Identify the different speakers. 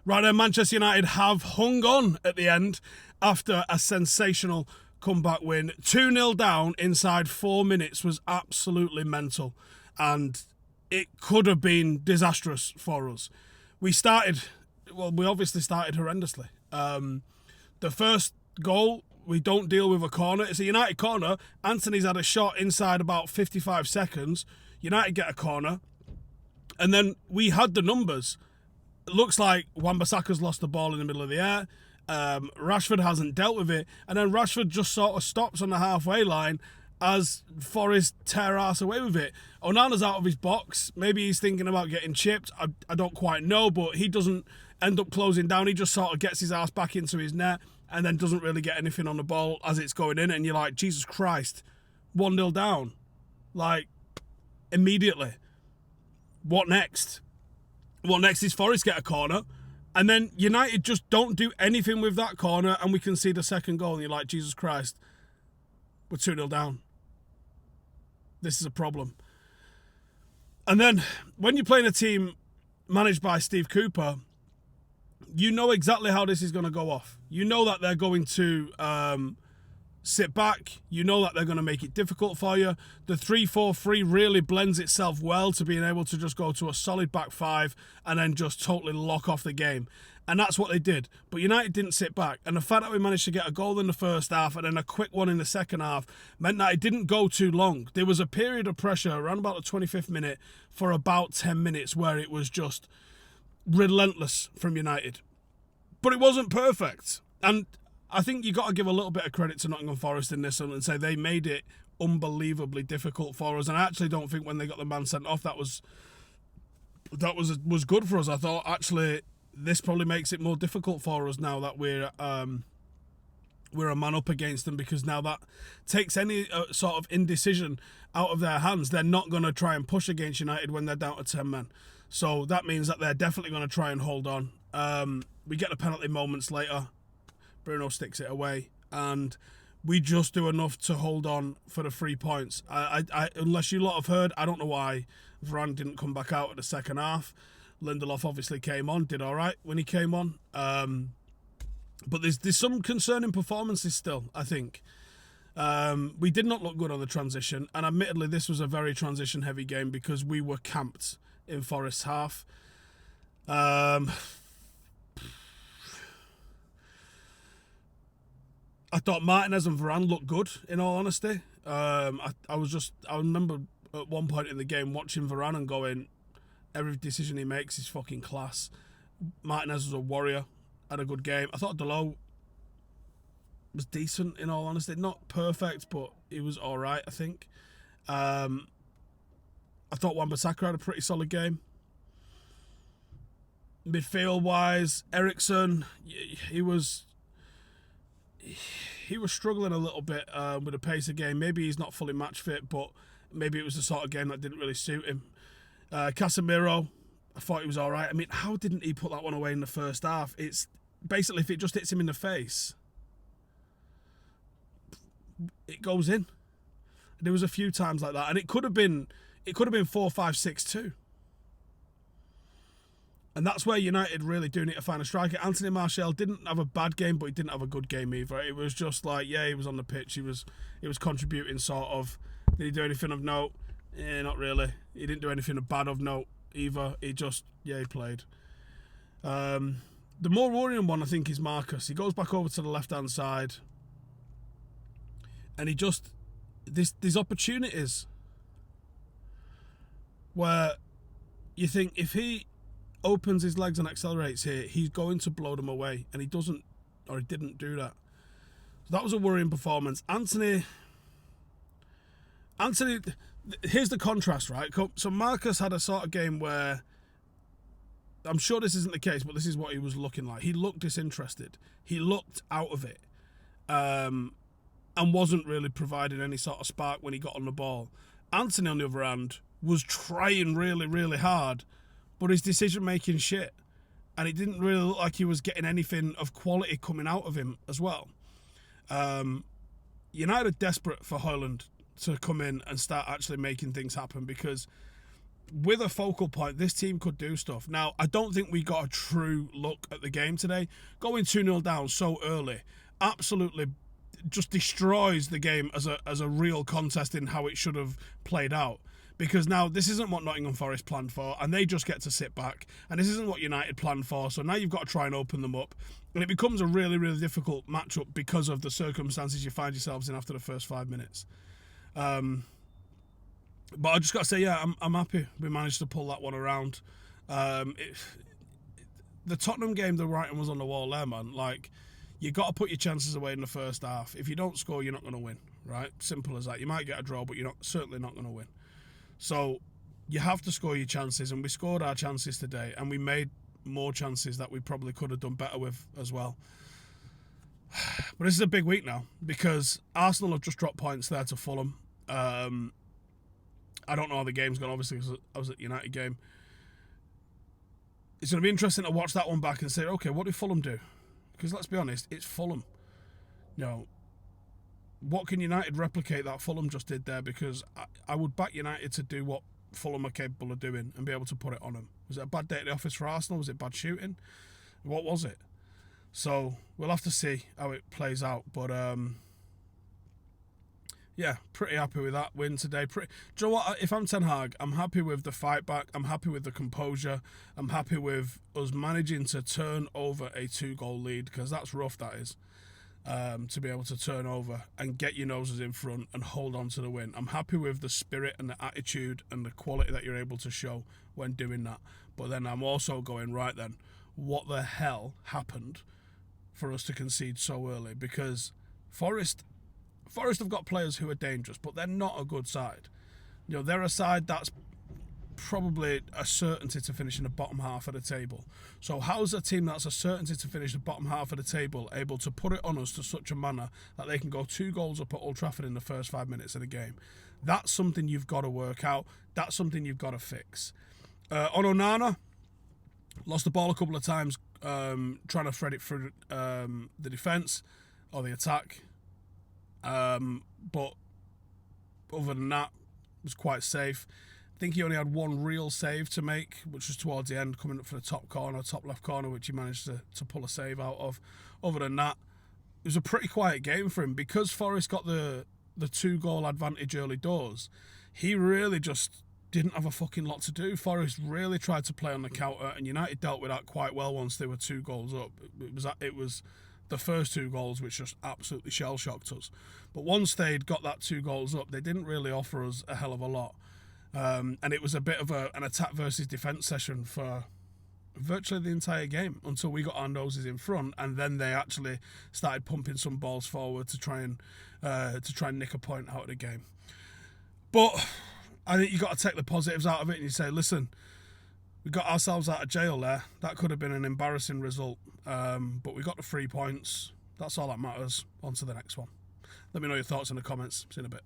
Speaker 1: Right then, Manchester United have hung on at the end after a sensational comeback win. 2-0 down inside 4 minutes was absolutely mental, and it could have been disastrous for us. We obviously started horrendously. The first goal, we don't deal with a corner. It's a United corner. Anthony's had a shot inside about 55 seconds. United get a corner, and then we had the numbers. It looks like Wan-Bissaka's lost the ball in the middle of the air. Rashford hasn't dealt with it, and then Rashford just sort of stops on the halfway line as Forest tear ass away with it. Onana's out of his box. Maybe he's thinking about getting chipped. I don't quite know, but he doesn't end up closing down. He just sort of gets his ass back into his net and then doesn't really get anything on the ball as it's going in. And you're like, Jesus Christ, 1-0 down. Like, immediately. What next? What next is Forest get a corner, and then United just don't do anything with that corner, and we concede a second goal, and you're like, Jesus Christ, we're 2-0 down. This is a problem. And then when you're playing a team managed by Steve Cooper, you know exactly how this is going to go off. You know that they're going to sit back. You know that they're going to make it difficult for you. The 3-4-3 really blends itself well to being able to just go to a solid back five and then just totally lock off the game. And that's what they did. But United didn't sit back. And the fact that we managed to get a goal in the first half and then a quick one in the second half meant that it didn't go too long. There was a period of pressure around about the 25th minute for about 10 minutes where it was just relentless from United. But it wasn't perfect. And I think you got to give a little bit of credit to Nottingham Forest in this one and say they made it unbelievably difficult for us. And I actually don't think when they got the man sent off that was good for us. I thought actually this probably makes it more difficult for us now that we're a man up against them, because now that takes any sort of indecision out of their hands. They're not going to try and push against United when they're down to 10 men. So that means that they're definitely going to try and hold on. We get the penalty moments later. Bruno sticks it away, and we just do enough to hold on for the 3 points. I unless you lot have heard, I don't know why Varane didn't come back out at the second half. Lindelof obviously came on, did all right when he came on. But there's some concerning performances still, I think. We did not look good on the transition, and admittedly this was a very transition-heavy game because we were camped in Forest's half. I thought Martinez and Varane looked good, in all honesty. I remember at one point in the game watching Varane and going, every decision he makes is fucking class. Martinez was a warrior, had a good game. I thought Delo was decent, in all honesty. Not perfect, but he was all right, I think. I thought Wan-Bissaka had a pretty solid game. Midfield-wise, Eriksen, he was struggling a little bit with the pace of game. Maybe he's not fully match fit, but maybe it was the sort of game that didn't really suit him. Casemiro, I thought he was all right. I mean, how didn't he put that one away in the first half? It's basically, if it just hits him in the face, it goes in. There was a few times like that, and it could have been 4-5-6-2. And that's where United really do need to find a striker. Anthony Martial didn't have a bad game, but he didn't have a good game either. It was just like, yeah, he was on the pitch. He was contributing, sort of. Did he do anything of note? Yeah, not really. He didn't do anything bad of note either. He played. The more worrying one, I think, is Marcus. He goes back over to the left-hand side. And he just... There's opportunities where you think if he opens his legs and accelerates here, he's going to blow them away, and he doesn't, or he didn't do that. So that was a worrying performance. Anthony, here's the contrast, right? So Marcus had a sort of game where, I'm sure this isn't the case, but this is what he was looking like. He looked disinterested. He looked out of it, and wasn't really providing any sort of spark when he got on the ball. Anthony, on the other hand, was trying really, really hard, but his decision-making shit. And it didn't really look like he was getting anything of quality coming out of him as well. United are desperate for Højlund to come in and start actually making things happen, because with a focal point, this team could do stuff. Now, I don't think we got a true look at the game today. Going 2-0 down so early absolutely just destroys the game as a real contest in how it should have played out. Because now this isn't what Nottingham Forest planned for, and they just get to sit back. And this isn't what United planned for, so now you've got to try and open them up. And it becomes a really, really difficult matchup because of the circumstances you find yourselves in after the first 5 minutes. But I just got to say, yeah, I'm happy we managed to pull that one around. The Tottenham game, the writing was on the wall there, man. Like, you got to put your chances away in the first half. If you don't score, you're not going to win, right? Simple as that. You might get a draw, but you're certainly not going to win. So you have to score your chances, and we scored our chances today, and we made more chances that we probably could have done better with as well. But this is a big week now, because Arsenal have just dropped points there to Fulham. I don't know how the game's gone, obviously, because I was at the United game. It's going to be interesting to watch that one back and say, okay, what did Fulham do? Because let's be honest, it's Fulham. You know, what can United replicate that Fulham just did there? Because I would back United to do what Fulham are capable of doing and be able to put it on them. Was it a bad day at the office for Arsenal? Was it bad shooting? What was it? So we'll have to see how it plays out. But yeah, pretty happy with that win today. Do you know what? If I'm Ten Hag, I'm happy with the fight back. I'm happy with the composure. I'm happy with us managing to turn over a 2-goal lead, because that's rough, that is. To be able to turn over and get your noses in front and hold on to the win. I'm happy with the spirit and the attitude and the quality that you're able to show when doing that. But then I'm also going, right then, what the hell happened for us to concede so early? Because Forest have got players who are dangerous, but they're not a good side. You know, they're a side that's probably a certainty to finish in the bottom half of the table. So how's a team that's a certainty to finish the bottom half of the table able to put it on us to such a manner that they can go 2 goals up at Old Trafford in the first 5 minutes of the game? That's something you've got to work out. That's something you've got to fix. Onana lost the ball a couple of times trying to thread it through the defence or the attack. But other than that, it was quite safe. I think he only had one real save to make, which was towards the end, coming up for the top left corner, which he managed to pull a save out of. Other than that, it was a pretty quiet game for him. Because Forest got the 2-goal advantage early doors, he really just didn't have a fucking lot to do. Forest really tried to play on the counter, and United dealt with that quite well once they were 2 goals up. It was the first 2 goals which just absolutely shell-shocked us. But once they'd got that 2 goals up, they didn't really offer us a hell of a lot. And it was a bit of an attack versus defence session for virtually the entire game until we got our noses in front, and then they actually started pumping some balls forward to try and nick a point out of the game. But I think you got to take the positives out of it, and you say, listen, we got ourselves out of jail there. That could have been an embarrassing result, but we got the 3 points. That's all that matters. On to the next one. Let me know your thoughts in the comments. See you in a bit.